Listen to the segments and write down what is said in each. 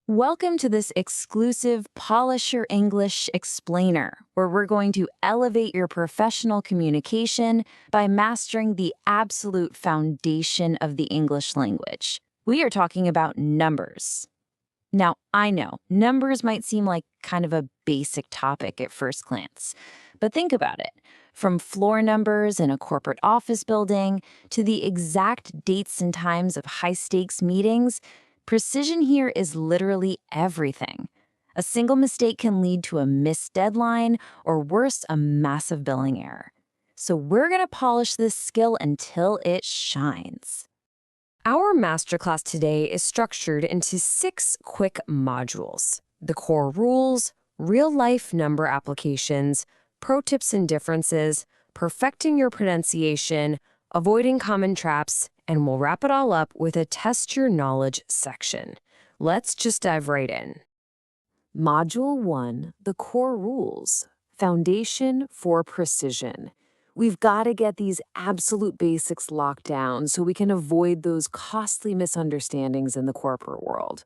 Welcome to this exclusive Polish Your English Explainer, where we're going to elevate your professional communication by mastering the absolute foundation of the English language. We are talking about numbers. Now, I know, numbers might seem like kind of a basic topic at first glance, but think about it. From floor numbers in a corporate office building to the exact dates and times of high-stakes meetings, precision here is literally everything. A single mistake can lead to a missed deadline or worse, a massive billing error. So we're going to polish this skill until it shines. Our masterclass today is structured into 6 quick modules: the core rules, real-life number applications, pro tips and differences, perfecting your pronunciation, avoiding common traps, and we'll wrap it all up with a test your knowledge section. Let's just dive right in. Module 1, the core rules, foundation for precision. We've got to get these absolute basics locked down so we can avoid those costly misunderstandings in the corporate world.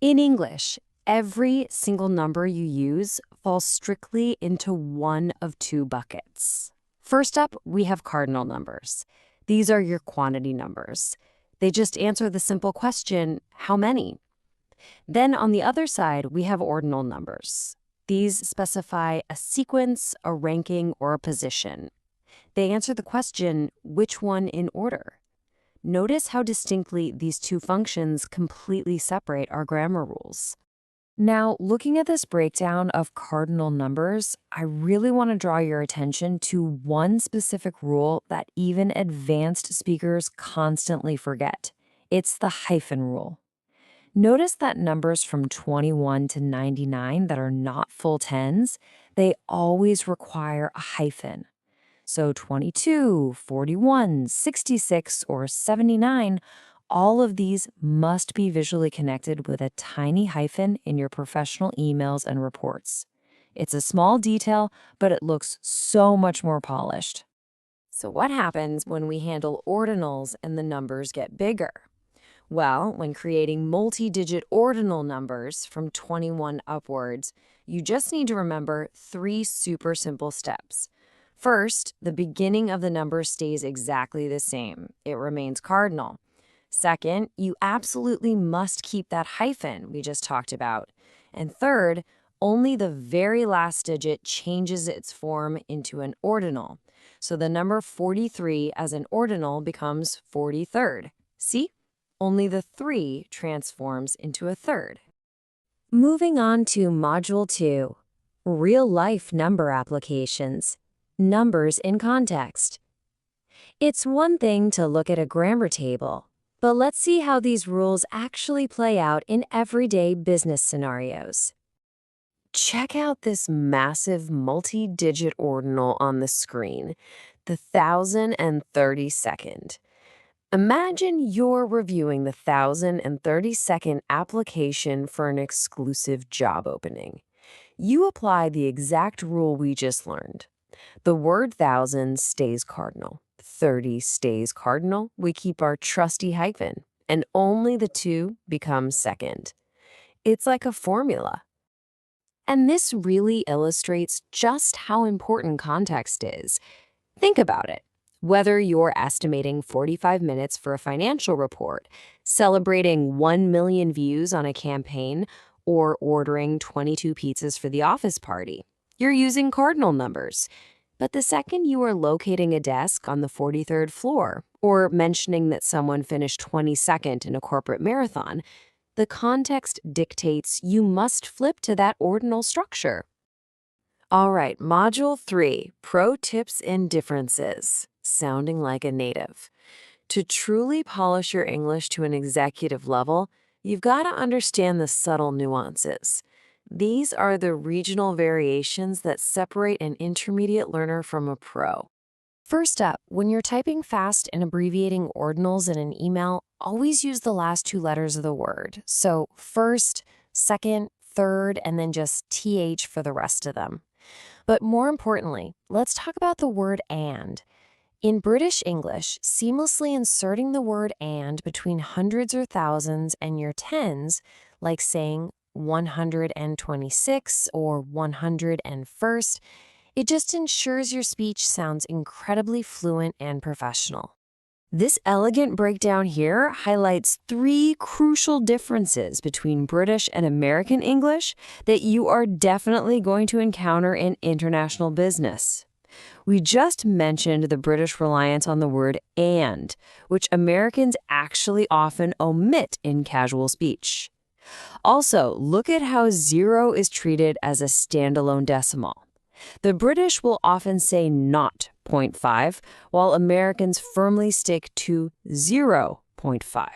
In English, every single number you use falls strictly into one of 2 buckets. First up, we have cardinal numbers. These are your quantity numbers. They just answer the simple question, how many? Then on the other side, we have ordinal numbers. These specify a sequence, a ranking, or a position. They answer the question, which one in order? Notice how distinctly these 2 functions completely separate our grammar rules. Now, looking at this breakdown of cardinal numbers, I really want to draw your attention to one specific rule that even advanced speakers constantly forget. It's the hyphen rule. Notice that numbers from 21 to 99 that are not full tens, they always require a hyphen. So 22, 41, 66, or 79, all of these must be visually connected with a tiny hyphen in your professional emails and reports. It's a small detail, but it looks so much more polished. So what happens when we handle ordinals and the numbers get bigger? Well, when creating multi-digit ordinal numbers from 21 upwards, you just need to remember 3 super simple steps. First, the beginning of the number stays exactly the same. It remains cardinal. Second, you absolutely must keep that hyphen we just talked about. And third, only the very last digit changes its form into an ordinal. So the number 43 as an ordinal becomes 43rd. See? Only the 3 transforms into a third. Moving on to Module 2, real-life number applications. Numbers in context. It's one thing to look at a grammar table, but let's see how these rules actually play out in everyday business scenarios. Check out this massive multi-digit ordinal on the screen, the 1032nd. Imagine you're reviewing the 1032nd application for an exclusive job opening. You apply the exact rule we just learned. The word 1000 stays cardinal. 30 stays cardinal. We keep our trusty hyphen, and only the 2 become second. It's like a formula. And this really illustrates just how important context is. Think about it. Whether you're estimating 45 minutes for a financial report, celebrating 1 million views on a campaign, or ordering 22 pizzas for the office party, you're using cardinal numbers. But the second you are locating a desk on the 43rd floor or mentioning that someone finished 22nd in a corporate marathon, the context dictates you must flip to that ordinal structure. All right, Module 3, Pro Tips and Differences, sounding like a native. To truly polish your English to an executive level, you've got to understand the subtle nuances. These are the regional variations that separate an intermediate learner from a pro. First up, when you're typing fast and abbreviating ordinals in an email, always use the last 2 letters of the word. So first, second, third, and then just TH for the rest of them. But more importantly, let's talk about the word and. In British English, seamlessly inserting the word and between hundreds or thousands and your tens, like saying 126 or 101st, it just ensures your speech sounds incredibly fluent and professional. This elegant breakdown here highlights 3 crucial differences between British and American English that you are definitely going to encounter in international business. We just mentioned the British reliance on the word and, which Americans actually often omit in casual speech. Also, look at how 0 is treated as a standalone decimal. The British will often say not 0.5, while Americans firmly stick to 0.5.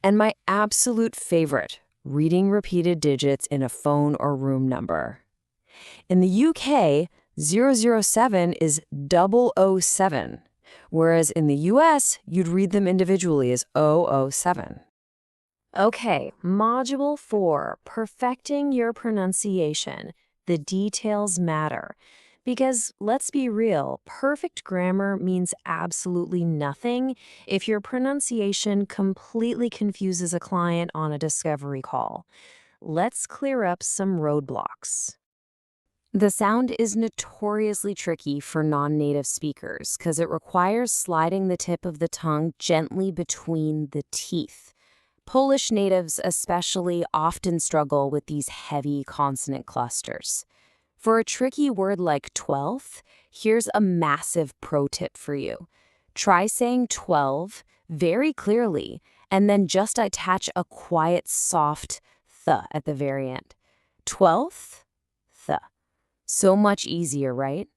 And my absolute favorite, reading repeated digits in a phone or room number. In the UK, 007 is 007, whereas in the US, you'd read them individually as 007. Okay, Module 4, perfecting your pronunciation. The details matter. Because let's be real, perfect grammar means absolutely nothing if your pronunciation completely confuses a client on a discovery call. Let's clear up some roadblocks. The sound is notoriously tricky for non-native speakers because it requires sliding the tip of the tongue gently between the teeth. Polish natives especially often struggle with these heavy consonant clusters. For a tricky word like 12th, here's a massive pro tip for you. Try saying 12 very clearly, and then just attach a quiet, soft th at the very end. 12th, th. So much easier, right?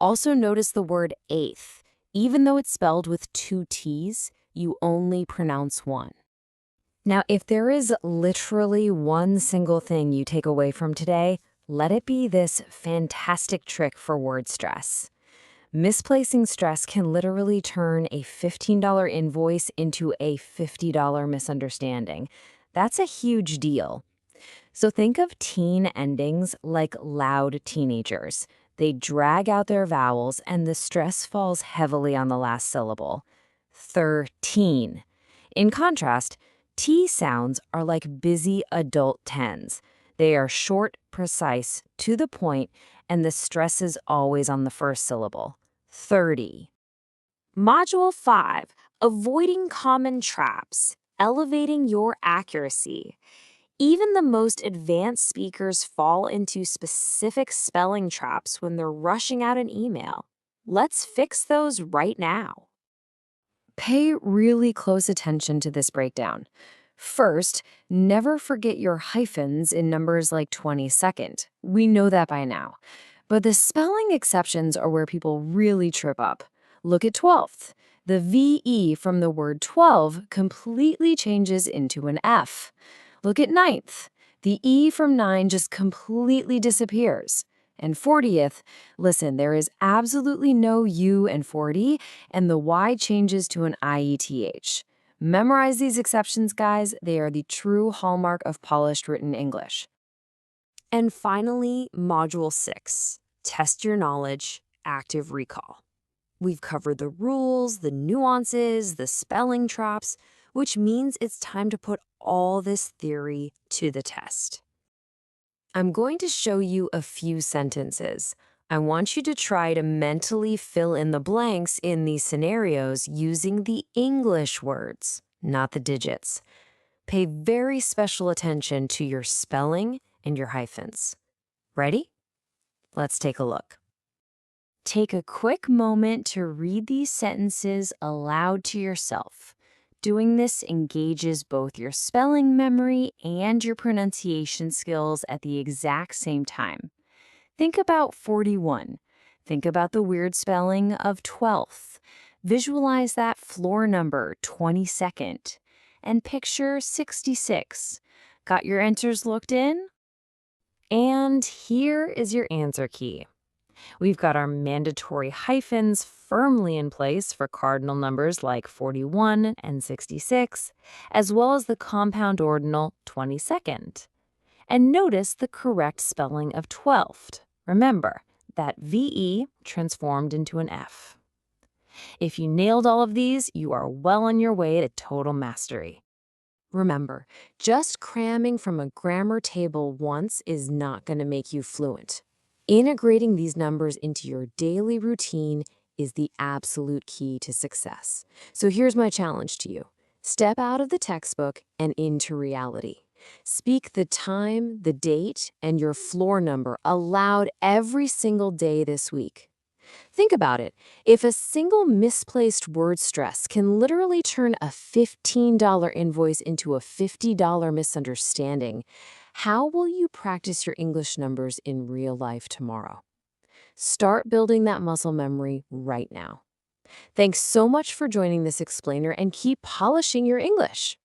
Also notice the word eighth. Even though it's spelled with 2 T's, you only pronounce one. Now, if there is literally one single thing you take away from today, let it be this fantastic trick for word stress. Misplacing stress can literally turn a $15 invoice into a $50 misunderstanding. That's a huge deal. So think of teen endings like loud teenagers. They drag out their vowels and the stress falls heavily on the last syllable. 13. In contrast, T sounds are like busy adult tens. They are short, precise, to the point, and the stress is always on the first syllable. 30. Module 5, avoiding common traps, elevating your accuracy. Even the most advanced speakers fall into specific spelling traps when they're rushing out an email. Let's fix those right now. Pay really close attention to this breakdown. First, never forget your hyphens in numbers like 22nd. We know that by now. But the spelling exceptions are where people really trip up. Look at 12th. The VE from the word 12 completely changes into an F. Look at 9th. The E from 9 just completely disappears. And 40th, listen, there is absolutely no U in 40, and the Y changes to an IETH. Memorize these exceptions, guys. They are the true hallmark of polished written English. And finally, Module 6, test your knowledge, active recall. We've covered the rules, the nuances, the spelling traps, which means it's time to put all this theory to the test. I'm going to show you a few sentences. I want you to try to mentally fill in the blanks in these scenarios using the English words, not the digits. Pay very special attention to your spelling and your hyphens. Ready? Let's take a look. Take a quick moment to read these sentences aloud to yourself. Doing this engages both your spelling memory and your pronunciation skills at the exact same time. Think about 41. Think about the weird spelling of 12th. Visualize that floor number, 22nd. And picture 66. Got your answers looked in? And here is your answer key. We've got our mandatory hyphens firmly in place for cardinal numbers like 41 and 66, as well as the compound ordinal 22nd. And notice the correct spelling of 12th. Remember, that VE transformed into an F. If you nailed all of these, you are well on your way to total mastery. Remember, just cramming from a grammar table once is not going to make you fluent. Integrating these numbers into your daily routine is the absolute key to success. So here's my challenge to you. Step out of the textbook and into reality. Speak the time, the date, and your floor number aloud every single day this week. Think about it. If a single misplaced word stress can literally turn a $15 invoice into a $50 misunderstanding, how will you practice your English numbers in real life tomorrow? Start building that muscle memory right now. Thanks so much for joining this explainer and keep polishing your English.